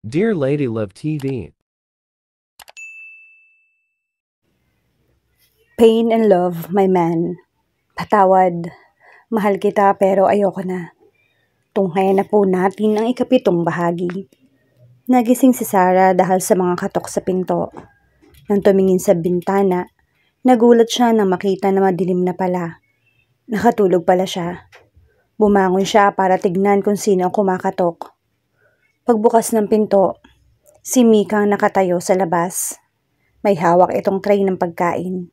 Dear Lady Love TV. Pain and love, my man. Patawad. Mahal kita pero ayoko na. Tunghayan na po natin ang ikapitong bahagi. Nagising si Sarah dahil sa mga katok sa pinto. Nang tumingin sa bintana, nagulat siya nang makita na madilim na pala. Nakatulog pala siya. Bumangon siya para tignan kung sino ang kumakatok. Pagbukas ng pinto, si Mika ang nakatayo sa labas. May hawak itong tray ng pagkain.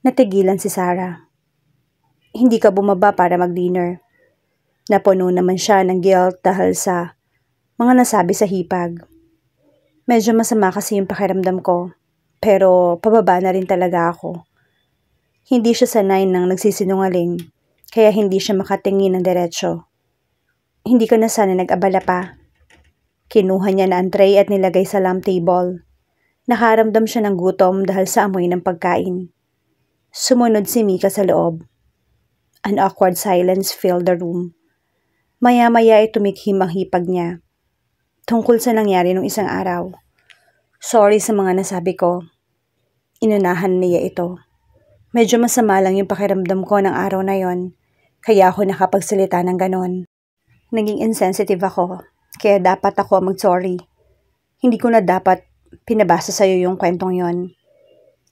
Natigilan si Sarah. Hindi ka bumaba para mag-dinner. Napuno naman siya ng guilt dahil sa mga nasabi sa hipag. Medyo masama kasi yung pakiramdam ko, pero pababa na rin talaga ako. Hindi siya sanay ng nagsisinungaling, kaya hindi siya makatingin ng diretsyo. Hindi ka na sana nag-abala pa. Kinuha niya na ang tray at nilagay sa lamp table. Nakaramdam siya ng gutom dahil sa amoy ng pagkain. Sumunod si Mika sa loob. An awkward silence filled the room. Maya-maya ay tumikhim ang hipag niya. Tungkol sa nangyari nung isang araw. Sorry sa mga nasabi ko. Inunahan niya ito. Medyo masama lang yung pakiramdam ko ng araw na yon, kaya ako nakapagsalita ng ganon. Naging insensitive ako, kaya dapat ako mag-sorry. Hindi ko na dapat pinabasa sa'yo yung kwentong yon.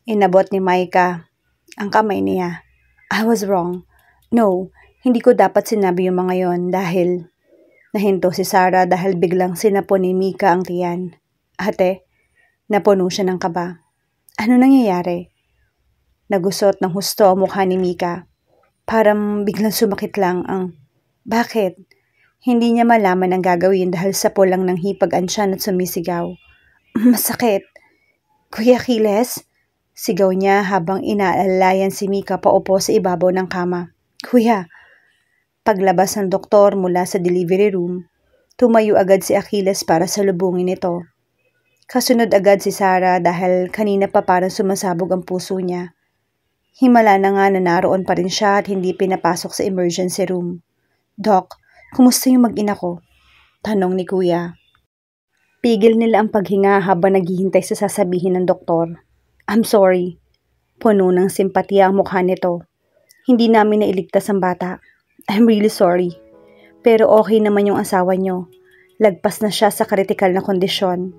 Inabot ni Micah ang kamay niya. I was wrong. No, hindi ko dapat sinabi yung mga yon dahil nahinto si Sarah dahil biglang sinapon ni Mika ang tiyan. Ate, napuno siya ng kaba. Ano nangyayari? Nagusot ng husto ang mukha ni Mika. Parang biglang sumakit lang ang, bakit? Hindi niya malaman ang gagawin dahil sa pulang ng hipag ang tiyan at sumisigaw. Masakit. Kuya Achilles? Sigaw niya habang inaalayan si Mika paupo sa ibabaw ng kama. Kuya! Paglabas ng doktor mula sa delivery room, tumayo agad si Achilles para salubungin ito. Kasunod agad si Sarah dahil kanina pa parang sumasabog ang puso niya. Himala na nga na naroon pa rin siya at hindi pinapasok sa emergency room. Doc, kumusta yung mag-ina ko? Tanong ni Kuya. Pigil nila ang paghinga habang naghihintay sa sasabihin ng doktor. I'm sorry. Puno ng simpatiya ang mukha nito. Hindi namin nailigtas ang bata. I'm really sorry. Pero okay naman yung asawa niyo. Lagpas na siya sa kritikal na kondisyon.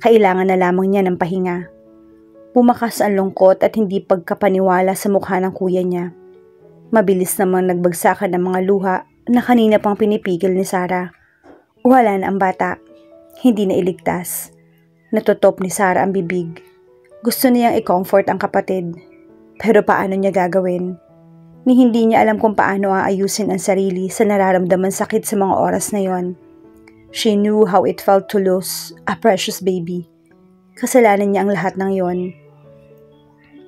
Kailangan na lamang niya ng pahinga. Bumakas ang lungkot at hindi pagkapaniwala sa mukha ng kuya niya. Mabilis namang nagbagsakan ng mga luha na kanina pang pinipigil ni Sarah. Wala na ang bata. Hindi na iligtas. Natutop ni Sarah ang bibig. Gusto niyang i-comfort ang kapatid. Pero paano niya gagawin? Ni hindi niya alam kung paano aayusin ang sarili sa nararamdaman sakit sa mga oras na yon. She knew how it felt to lose a precious baby. Kasalanan niya ang lahat ng yon.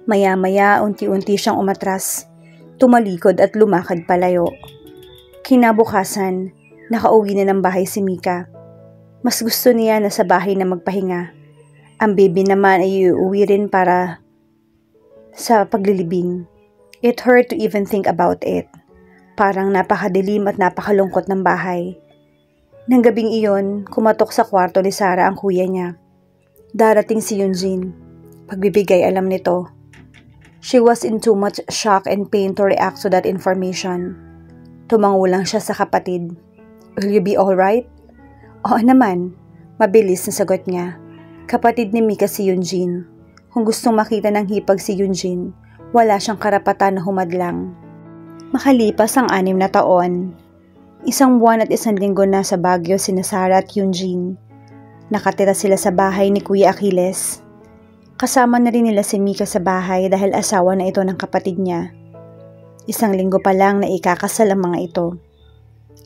Maya-maya, unti-unti siyang umatras. Tumalikod at lumakad palayo. Kinabukasan, nakauwi na ng bahay si Mika. Mas gusto niya na sa bahay na magpahinga. Ang baby naman ay uuwi rin para sa paglilibing. It hurt to even think about it. Parang napakadilim at napakalungkot ng bahay. Nang gabing iyon, kumatok sa kwarto ni Sarah ang kuya niya. Darating si Yunjin. Pagbibigay alam nito. She was in too much shock and pain to react to that information. Tumango lang siya sa kapatid. Will you be alright? Oo naman. Mabilis na sagot niya. Kapatid ni Mika si Yunjin. Kung gustong makita ng hipag si Yunjin, wala siyang karapatan na humadlang. Makalipas ang 6 na taon. 1 buwan at 1 linggo na sa Baguio sina Sarah at Yunjin. Nakatira sila sa bahay ni Kuya Achilles. Kasama na rin nila si Mika sa bahay dahil asawa na ito ng kapatid niya. 1 linggo pa lang na ikakasal ang mga ito.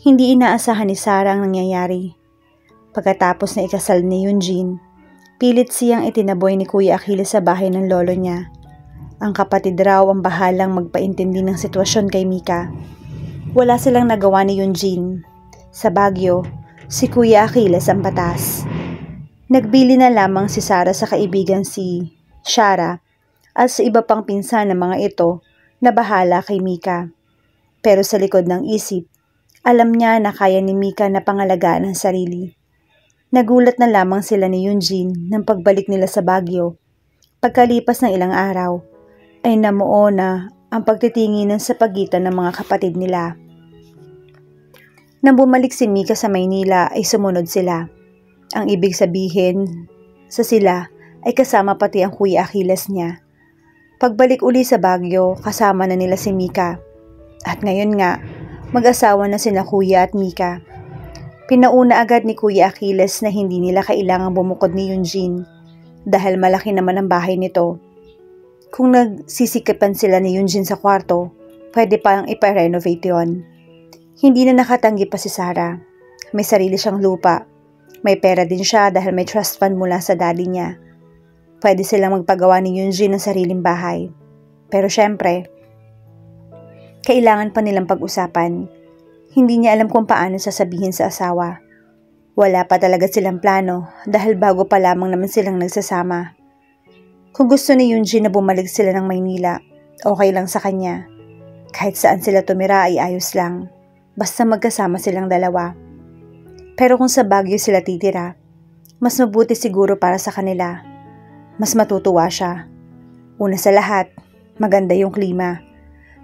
Hindi inaasahan ni Sarah ang nangyayari. Pagkatapos na ikasal ni Yunjin, pilit siyang itinaboy ni Kuya Achilles sa bahay ng lolo niya. Ang kapatid raw ang bahalang magpaintindi ng sitwasyon kay Mika. Wala silang nagawa ni Yunjin. Sa Baguio, si Kuya Achilles ang batas. Nagbili na lamang si Sarah sa kaibigan si Shara at sa iba pang pinsan ng mga ito na bahala kay Mika. Pero sa likod ng isip, alam niya na kaya ni Mika na pangalagaan ang sarili. Nagulat na lamang sila ni Eugene nang pagbalik nila sa Baguio. Pagkalipas ng ilang araw, ay namuo na ang pagtitinginan sa pagitan ng mga kapatid nila. Nang bumalik si Mika sa Maynila ay sumunod sila. Ang ibig sabihin sa sila ay kasama pati ang Kuya Achilles niya. Pagbalik uli sa Baguio, kasama na nila si Mika. At ngayon nga, mag-asawa na sina Kuya at Mika. Pinauna agad ni Kuya Achilles na hindi nila kailangang bumukod ni Eugene dahil malaki naman ang bahay nito. Kung nagsisikipan sila ni Eugene sa kwarto, pwede pang ipa-renovate yon. Hindi na nakatanggi pa si Sarah. May sarili siyang lupa. May pera din siya dahil may trust fund mula sa daddy niya. Pwede silang magpagawa ni Eugene ng sariling bahay. Pero syempre, kailangan pa nilang pag-usapan. Hindi niya alam kung paano sasabihin sa asawa. Wala pa talaga silang plano dahil bago pa lamang naman silang nagsasama. Kung gusto ni Eugene na bumalik sila ng Maynila, okay lang sa kanya. Kahit saan sila tumira ay ayos lang. Basta magkasama silang dalawa. Pero kung sa Baguio sila titira, mas mabuti siguro para sa kanila. Mas matutuwa siya. Una sa lahat, maganda yung klima.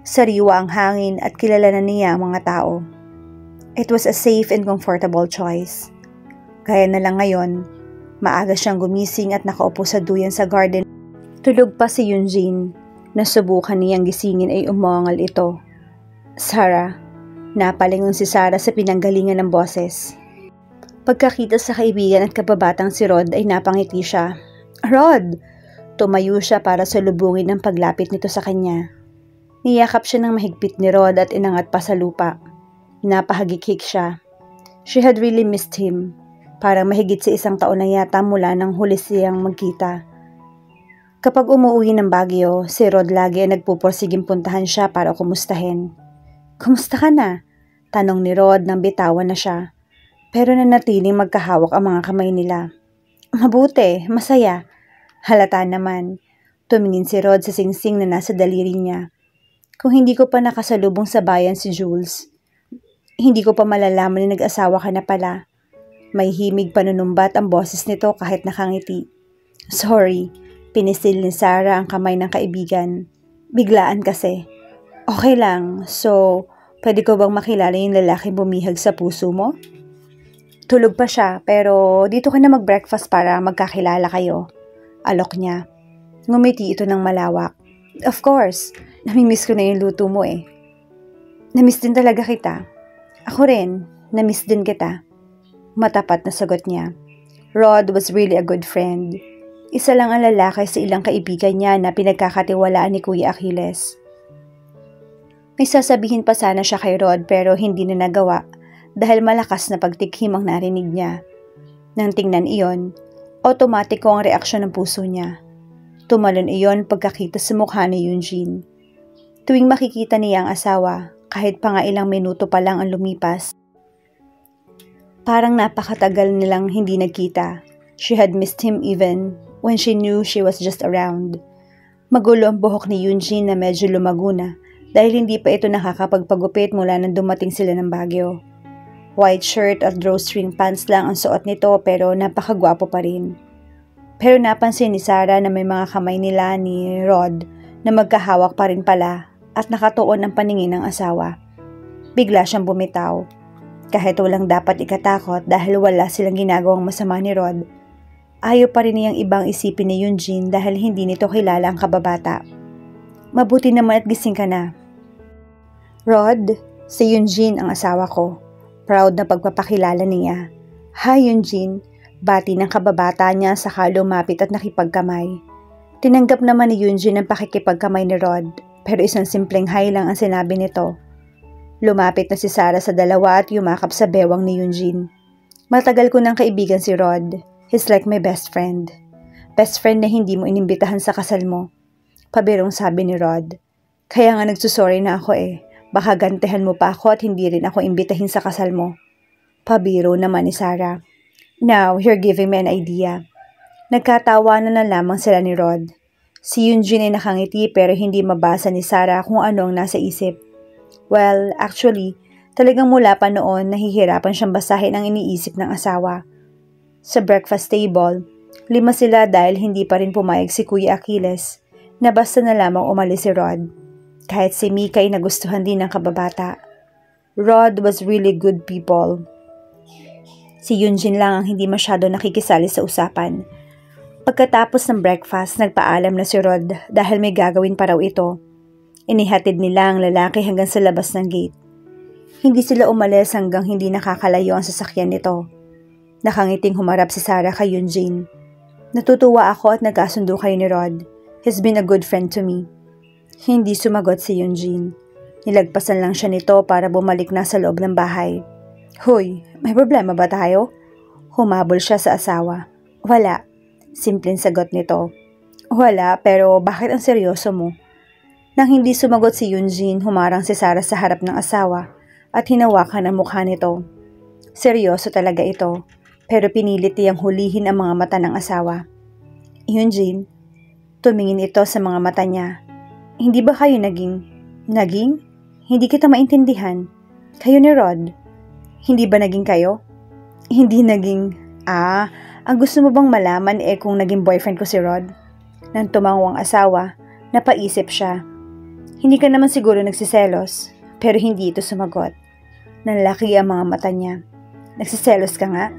Sariwa ang hangin at kilala na niya ang mga tao. It was a safe and comfortable choice. Kaya na lang ngayon, maaga siyang gumising at nakaupo sa duyan sa garden. Tulog pa si Eugene. Nasubukan niyang gisingin ay umangal ito. Sarah. Napalingon si Sarah sa pinanggalingan ng boses. Pagkakita sa kaibigan at kababatang si Rod ay napangiti siya. Rod! Tumayo siya para salubungin ang paglapit nito sa kanya. Niyakap siya ng mahigpit ni Rod at inangat pa sa lupa. Napahagikik siya. She had really missed him. Parang mahigit sa 1 taon na yata mula nang huli siyang magkita. Kapag umuwi ng Baguio, si Rod lagi ay nagpupursiging puntahan siya para kumustahin. Kumusta ka na? Tanong ni Rod nang bitawan na siya. Pero nanatiling magkahawak ang mga kamay nila. Mabuti, masaya. Halata naman. Tumingin si Rod sa singsing na nasa daliri niya. Kung hindi ko pa nakasalubong sa bayan si Jules, hindi ko pa malalaman na nag-asawa ka na pala. May himig panunumbat ang boses nito kahit nakangiti. Sorry, pinisil ni Sarah ang kamay ng kaibigan. Biglaan kasi. Okay lang, so pwede ko bang makilala yung lalaki bumihag sa puso mo? Tulog pa siya, pero dito ka na mag-breakfast para magkakilala kayo. Alok niya. Ngumiti ito ng malawak. Of course, namimiss ko na yung luto mo eh. Namiss din talaga kita. Ako rin, namiss din kita. Matapat na sagot niya. Rod was really a good friend. Isa lang ang lalaki sa ilang kaibigan niya na pinagkakatiwalaan ni Kuya Achilles. May sasabihin pa sana siya kay Rod pero hindi na nagawa dahil malakas na pagtikhim ang narinig niya. Nang tingnan iyon, otomatiko ang reaksyon ng puso niya. Tumalon iyon pagkakita sa mukha ni Eugene. Tuwing makikita niya ang asawa, kahit pa nga ilang minuto pa lang ang lumipas, parang napakatagal nilang hindi nagkita. She had missed him even when she knew she was just around. Magulo ang buhok ni Eugene na medyo lumago na dahil hindi pa ito nakakapagpagupit mula nang dumating sila ng Baguio. White shirt at drawstring pants lang ang suot nito pero napakagwapo pa rin. Pero napansin ni Sarah na may mga kamay nila ni Rod na magkahawak pa rin pala at nakatuon ang paningin ng asawa. Bigla siyang bumitaw. Kahit walang dapat ikatakot dahil wala silang ginagawang masama ni Rod, ayaw pa rin niyang ibang isipin ni Eugene dahil hindi nito kilala ang kababata. Mabuti naman at gising ka na. Rod, si Eugene ang asawa ko. Proud na pagpapakilala niya. Hi Eugene, bati ng kababata niya saka lumapit at nakipagkamay. Tinanggap naman ni Eugene ang pakikipagkamay ni Rod, pero isang simpleng hi lang ang sinabi nito. Lumapit na si Sarah sa dalawa at yumakap sa bewang ni Eugene. Matagal ko ng kaibigan si Rod. He's like my best friend. Best friend na hindi mo inimbitahan sa kasal mo. Pabirong sabi ni Rod. Kaya nga nagsusorry na ako eh. Baka gantihan mo pa ako at hindi rin ako imbitahin sa kasal mo. Pabiro naman ni Sarah. Now, you're giving me an idea. Nagkatawanan na lamang sila ni Rod. Si Eugene ay nakangiti pero hindi mabasa ni Sarah kung ano ang nasa isip. Well, actually, talagang mula pa noon nahihirapan siyang basahin ang iniisip ng asawa. Sa breakfast table, 5 sila dahil hindi pa rin pumayag si Kuya Achilles na basta na lamang umalis si Rod. Kahit si Mika ay nagustuhan din ng kababata. Rod was really good people. Si Yunjin lang ang hindi masyado nakikisali sa usapan. Pagkatapos ng breakfast, nagpaalam na si Rod dahil may gagawin pa raw ito. Inihatid nila ang lalaki hanggang sa labas ng gate. Hindi sila umalis hanggang hindi nakakalayo ang sasakyan nito. Nakangiting humarap si Sarah kay Yunjin. Natutuwa ako at nagkasundo kayo ni Rod. He's been a good friend to me. Hindi sumagot si Yunjin. Nilagpasan lang siya nito para bumalik na sa loob ng bahay. Hoy, may problema ba tayo? Humabol siya sa asawa. Wala. Simpleng sagot nito. Wala, pero bakit ang seryoso mo? Nang hindi sumagot si Yunjin, humarang si Sarah sa harap ng asawa at hinawakan ang mukha nito. Seryoso talaga ito, pero pinilit niyang hulihin ang mga mata ng asawa. Yunjin, tumingin ito sa mga mata niya. Hindi ba kayo naging? Hindi kita maintindihan. Kayo ni Rod. Hindi ba naging kayo? Hindi naging, ang gusto mo bang malaman kung naging boyfriend ko si Rod? Nang tumango ang asawa, napaisip siya. Hindi ka naman siguro nagsiselos, pero hindi ito sumagot. Nanlaki ang mga mata niya. Nagsiselos ka nga?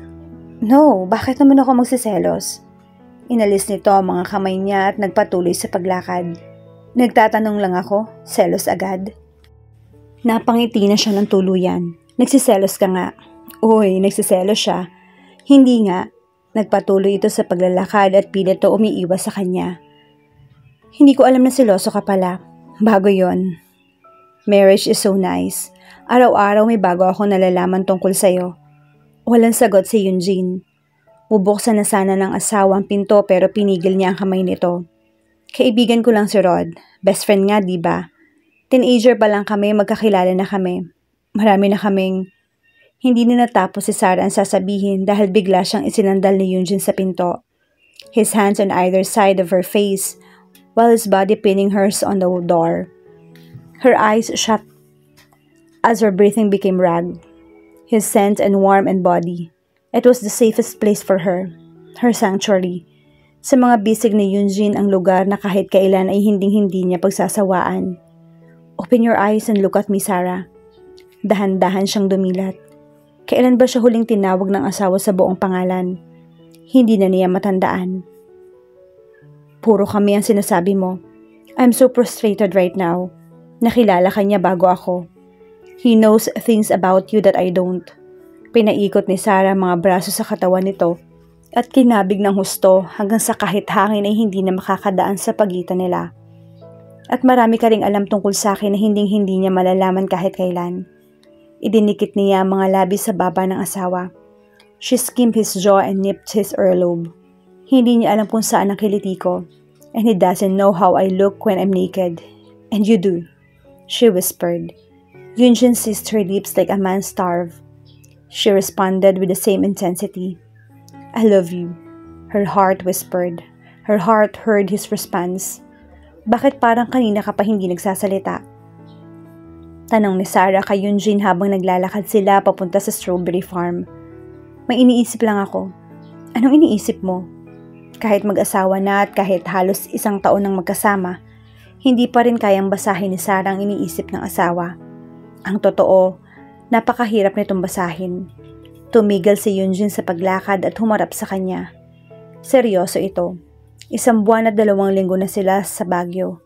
No, bakit naman ako magsiselos? Inalis nito ang mga kamay niya at nagpatuloy sa paglakad. Nagtatanong lang ako, selos agad? Napangiti na siya ng tuluyan. Nagsiselos ka nga. Uy, nagsiselos siya. Hindi nga. Nagpatuloy ito sa paglalakad at pilit ito umiiwas sa kanya. Hindi ko alam na seloso ka pala. Bago yon. Marriage is so nice. Araw-araw may bago ako nalalaman tungkol sa'yo. Walang sagot si Yunjin. Bubuksan na sana ng asawa ang pinto pero pinigil niya ang kamay nito. Kaibigan ko lang si Rod. Best friend nga, diba? Teenager pa lang kami, magkakilala na kami. Marami na kaming... Hindi na natapos si Sarah ang sasabihin dahil bigla siyang isinandal ni Yunjin sa pinto. His hands on either side of her face while his body pinning hers on the door. Her eyes shut as her breathing became ragged. His scent and warm and body. It was the safest place for her. Her sanctuary. Sa mga bisig ni Yunjin ang lugar na kahit kailan ay hinding-hindi niya pagsasawaan. Open your eyes and look at me, Sarah. Dahan-dahan siyang dumilat. Kailan ba siya huling tinawag ng asawa sa buong pangalan? Hindi na niya matandaan. Puro kami ang sinasabi mo. I'm so frustrated right now. Nakilala ka niya bago ako. He knows things about you that I don't. Pinaikot ni Sarah mga braso sa katawan nito at kinabig ng husto hanggang sa kahit hangin ay hindi na makakadaan sa pagitan nila. At marami ka ring alam tungkol sa akin na hinding-hindi niya malalaman kahit kailan. Idinikit niya ang mga labi sa baba ng asawa. She skimmed his jaw and nipped his earlobe. Hindi niya alam kung saan ang kiliti ko. And he doesn't know how I look when I'm naked. And you do, she whispered. Yunjin seized her lips like a man starved. She responded with the same intensity. I love you, her heart whispered. Her heart heard his response. Bakit parang kanina ka pa hindi nagsasalita? Tanong ni Sarah kay Yunjin habang naglalakad sila papunta sa strawberry farm. May iniisip lang ako. Anong iniisip mo? Kahit mag-asawa na at kahit halos 1 taon nang magkasama, hindi pa rin kayang basahin ni Sarah ang iniisip ng asawa. Ang totoo, napakahirap nitong basahin. Tumigil si Yunjin sa paglakad at humarap sa kanya. Seryoso ito. 1 buwan at 2 linggo na sila sa Baguio.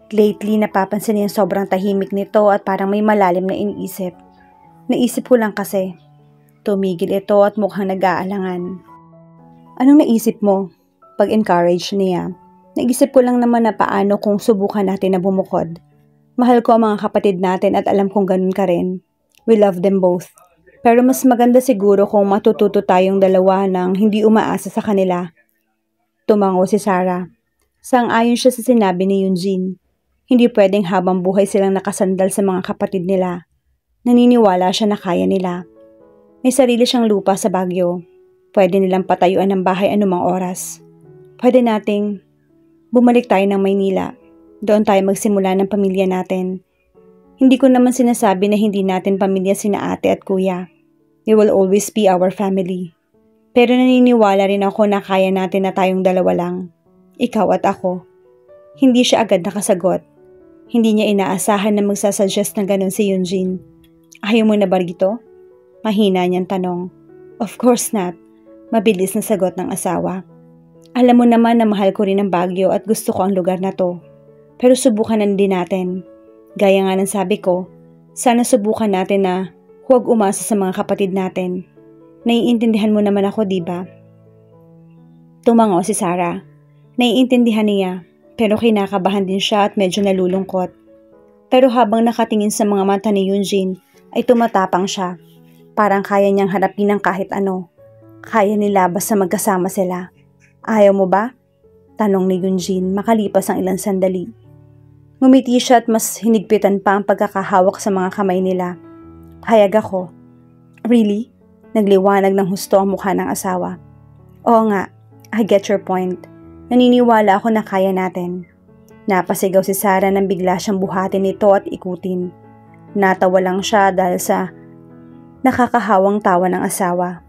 Lately, napapansin niya sobrang tahimik nito at parang may malalim na iniisip. Naisip ko lang kasi. Tumigil ito at mukhang nag-aalangan. Anong naisip mo? Pag-encourage niya. Naisip ko lang naman na paano kung subukan natin na bumukod. Mahal ko ang mga kapatid natin at alam kong ganun ka rin. We love them both. Pero mas maganda siguro kung matututo tayong dalawa nang hindi umaasa sa kanila. Tumango si Sarah. Sang-ayon siya sa sinabi ni Yunjin. Hindi pwedeng habang buhay silang nakasandal sa mga kapatid nila. Naniniwala siya na kaya nila. May sarili siyang lupa sa Baguio. Pwede nilang patayuan ng bahay anumang oras. Pwede nating bumalik tayo ng Maynila. Doon tayo magsimula ng pamilya natin. Hindi ko naman sinasabi na hindi natin pamilya sina ate at kuya. They will always be our family. Pero naniniwala rin ako na kaya natin na tayong dalawa lang. Ikaw at ako. Hindi siya agad nakasagot. Hindi niya inaasahan na magsasuggest ng ganun si Yunjin. Ayaw mo na ba rito? Mahina niyang tanong. Of course not. Mabilis na sagot ng asawa. Alam mo naman na mahal ko rin ang Baguio at gusto ko ang lugar na to. Pero subukan na din natin. Gaya nga ng sabi ko, sana subukan natin na huwag umasa sa mga kapatid natin. Naiintindihan mo naman ako, di ba? Tumango si Sarah. Naiintindihan niya, pero kinakabahan din siya at medyo nalulungkot. Pero habang nakatingin sa mga mata ni Yunjin, ay tumatapang siya. Parang kaya niyang harapin ang kahit ano. Kaya nila basta magkasama sila. Ayaw mo ba? Tanong ni Yunjin makalipas ang ilang sandali. Ngumiti siya at mas hinigpitan pa ang pagkakahawak sa mga kamay nila. Hayag ako. Really? Nagliwanag ng husto ang mukha ng asawa. Oo nga, I get your point. Naniniwala ako na kaya natin. Napasigaw si Sarah nang bigla siyang buhatin ito at ikutin. Natawa lang siya dahil sa nakakahawang tawa ng asawa.